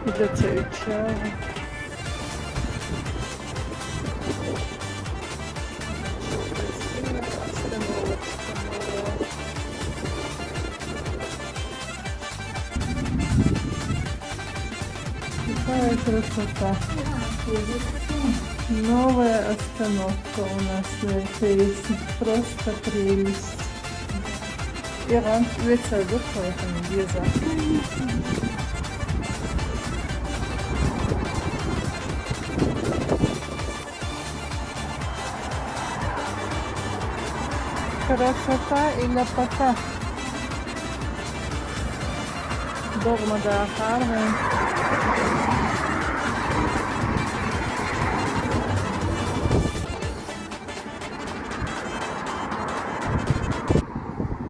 Іде цей чай. Какая красота. Новая остановка у нас на рейсе. Просто прелесть. Иран, ведь это виза. Красота и ляпота. Догма да Харвин.